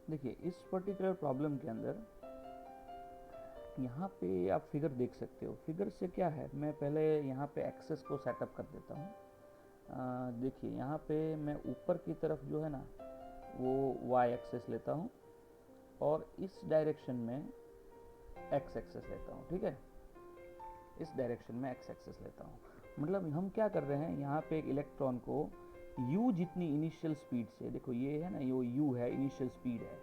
देखिए इस particular problem के अंदर यहाँ पे आप फिगर देख सकते हो। फिगर से क्या है, मैं पहले यहाँ पे एक्सेस को सेटअप कर देता हूँ। देखिए यहाँ पे मैं ऊपर की तरफ जो है ना वो वाई एक्सेस लेता हूँ और इस डायरेक्शन में एक्स एक्सेस लेता हूँ। ठीक है, इस डायरेक्शन में एक्स एक्सेस लेता हूँ। मतलब हम क्या कर रहे हैं, यहाँ पे एक इलेक्ट्रॉन को u जितनी इनिशियल स्पीड से, देखो ये है ना, ये u है, इनिशियल स्पीड है,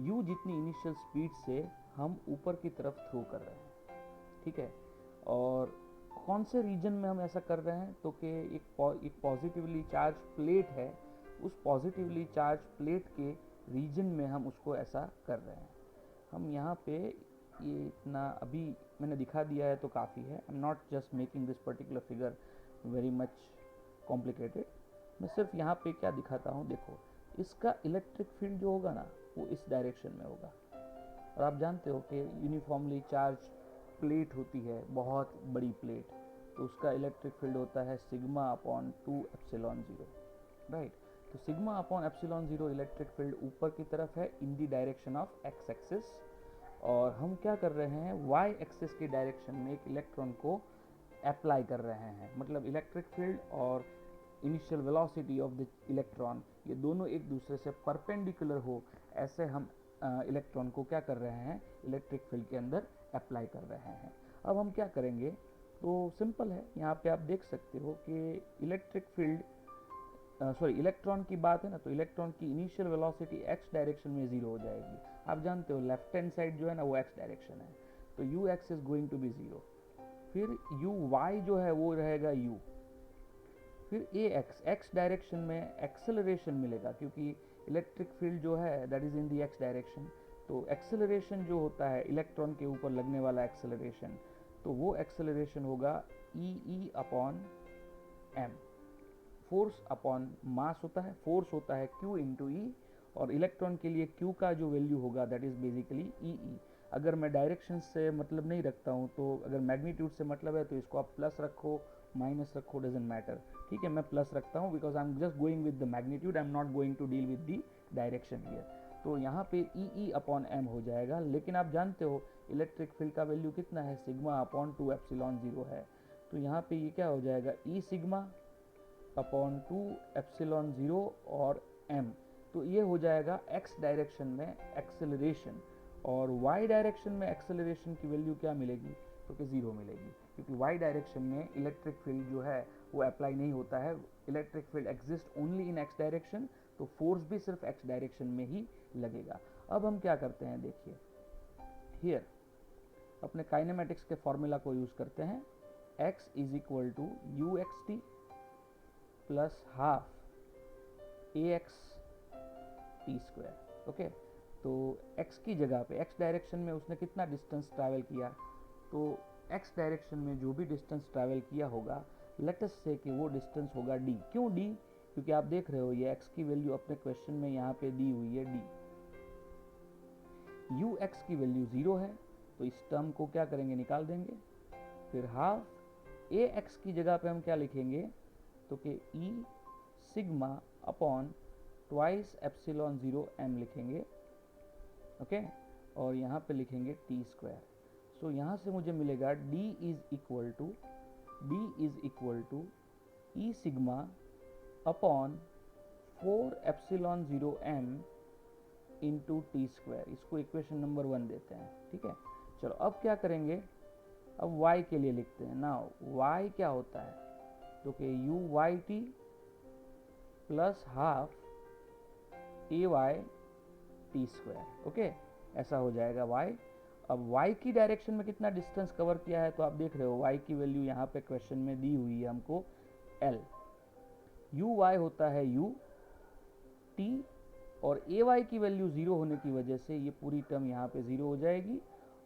u जितनी इनिशियल स्पीड से हम ऊपर की तरफ थ्रो कर रहे हैं। ठीक है, और कौन से रीजन में हम ऐसा कर रहे हैं, तो कि एक पॉजिटिवली चार्ज प्लेट है, उस पॉजिटिवली चार्ज प्लेट के रीजन में हम उसको ऐसा कर रहे हैं। हम यहाँ पे ये इतना अभी मैंने दिखा दिया है तो काफ़ी है। आई am not just making this particular figure very much complicated. मैं सिर्फ यहाँ पे क्या दिखाता हूँ, देखो इसका इलेक्ट्रिक फील्ड जो होगा ना वो इस डायरेक्शन में होगा। और आप जानते हो कि यूनिफॉर्मली चार्ज प्लेट होती है, बहुत बड़ी प्लेट, तो उसका इलेक्ट्रिक फील्ड होता है सिग्मा अपॉन 2 एप्सिलॉन 0, राइट। तो sigma upon epsilon 0 electric field ऊपर की तरफ है in the direction of x axis, और हम क्या कर रहे हैं, वाई एक्सिस की डायरेक्शन में एक इलेक्ट्रॉन को अप्लाई कर रहे हैं। मतलब इलेक्ट्रिक फील्ड और initial velocity of the electron ये दोनों एक दूसरे से परपेंडिकुलर हो, ऐसे हम इलेक्ट्रॉन को क्या कर रहे हैं, इलेक्ट्रिक फील्ड के अंदर अप्लाई कर रहे हैं। अब हम क्या करेंगे, तो सिंपल है, यहाँ पे आप देख सकते हो कि इलेक्ट्रिक फील्ड सॉरी इलेक्ट्रॉन की बात है ना, तो इलेक्ट्रॉन की इनिशियल वेलोसिटी एक्स डायरेक्शन में जीरो हो जाएगी। आप जानते हो लेफ्ट हैंड साइड जो है ना वो एक्स डायरेक्शन है, तो u x is going to be zero. फिर यू वाई जो है वो रहेगा यू। फिर ए एक्स, एक्स डायरेक्शन में एक्सेलरेशन मिलेगा, क्योंकि इलेक्ट्रिक फील्ड जो है that is in the x direction. तो एक्सेलरेशन जो होता है इलेक्ट्रॉन के ऊपर लगने वाला एक्सेलरेशन, तो वो एक्सेलरेशन होगा e upon m. Force upon mass होता है, फोर्स होता है Q इंटू ई, और इलेक्ट्रॉन के लिए Q का जो वैल्यू होगा दैट इज बेसिकली ई। अगर मैं डायरेक्शन से मतलब नहीं रखता हूँ, तो अगर मैग्नीट्यूड से मतलब है तो इसको आप प्लस रखो माइनस रखो, डजेंट मैटर। ठीक है, मैं प्लस रखता हूँ because I am just going with the magnitude, I am not going to deal with the direction here. तो यहाँ पे ई अपॉन एम हो जाएगा, लेकिन आप जानते हो इलेक्ट्रिक फील्ड का वैल्यू कितना है, सिग्मा अपॉन 2 एप्सिलॉन 0 है। तो यहाँ पे ये क्या हो जाएगा, ई सिग्मा अपॉन 2 एप्सिलॉन 0 और m। तो ये हो जाएगा x डायरेक्शन में एक्सेलरेशन, और y डायरेक्शन में एक्सेलरेशन की वैल्यू क्या मिलेगी, तो कि ज़ीरो मिलेगी, क्योंकि y डायरेक्शन में इलेक्ट्रिक फील्ड जो है वो अप्लाई नहीं होता है। Electric field exist only in x direction, तो फोर्स भी सिर्फ x डायरेक्शन में ही लगेगा। अब हम क्या करते हैं, देखिए हियर अपने काइनेमेटिक्स के फॉर्मूला को यूज़ करते हैं। x is equal to u x t plus half a x t square. Okay, तो x की जगह पे x डायरेक्शन में उसने कितना डिस्टेंस ट्रैवल किया, तो x डायरेक्शन में जो भी डिस्टेंस ट्रैवल किया होगा, लेट अस से कि वो डिस्टेंस होगा d। क्यों d, क्योंकि आप देख रहे हो ये x की वैल्यू अपने क्वेश्चन में यहाँ पे दी हुई है d। यू एक्स की वैल्यू ज़ीरो है, तो इस टर्म को क्या करेंगे, निकाल देंगे। फिर हाफ ए एक्स की जगह पे हम क्या लिखेंगे, तो कि e sigma upon twice epsilon 0 m लिखेंगे। ओके, और यहाँ पे लिखेंगे टी स्क्वायर। सो यहाँ से मुझे मिलेगा d is equal to e sigma upon 4 epsilon 0 m into t square. इसको इक्वेशन नंबर 1 देते हैं। ठीक है, चलो अब क्या करेंगे, अब y के लिए लिखते हैं ना। y क्या होता है, तो कि u y t plus half a y t square. Okay, ऐसा हो जाएगा y। अब y की डायरेक्शन में कितना डिस्टेंस कवर किया है, तो आप देख रहे हो y की वैल्यू यहाँ पे क्वेश्चन में दी हुई है हमको l। यू वाई होता है u t, और ए वाई की वैल्यू ज़ीरो होने की वजह से ये पूरी टर्म यहाँ पे ज़ीरो हो जाएगी,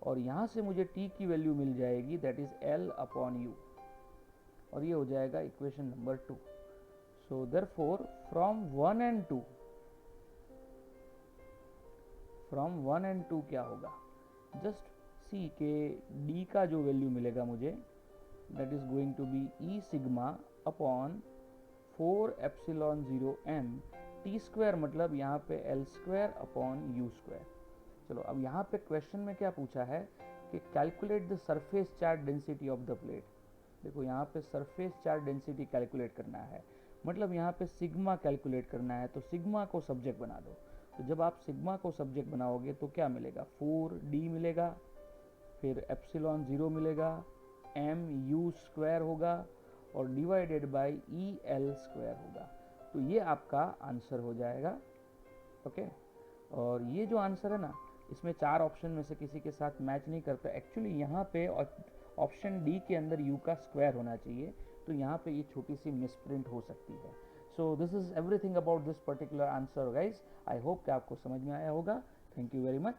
और यहाँ से मुझे t की वैल्यू मिल जाएगी that is l upon you, और ये हो जाएगा equation number 2। So therefore from 1 and 2, from 1 and 2 क्या होगा, जस्ट सी के d का जो वैल्यू मिलेगा मुझे that is going to be e sigma upon 4 epsilon 0 m t square मतलब यहाँ पे l square upon u square. चलो अब यहाँ पे क्वेश्चन में क्या पूछा है कि calculate the surface charge density of the plate. देखो यहाँ पे सरफेस चार्ज डेंसिटी कैलकुलेट करना है, मतलब यहाँ पे सिग्मा कैलकुलेट करना है, तो सिग्मा को सब्जेक्ट बना दो। तो जब आप सिग्मा को सब्जेक्ट बनाओगे तो क्या मिलेगा, 4d मिलेगा, फिर एप्सिलॉन 0 मिलेगा, एम यू स्क्वायर होगा और divided by E L square होगा। तो ये आपका आंसर हो जाएगा। ओके, और ये जो आंसर है ना, इसमें 4 ऑप्शन में से किसी के साथ मैच नहीं करता। एक्चुअली यहाँ पे ऑप्शन डी के अंदर यू का स्क्वायर होना चाहिए, तो यहाँ पे ये छोटी सी मिसप्रिंट हो सकती है। So this is everything about this particular answer guys. I hope कि आपको समझ में आया होगा। Thank you very much.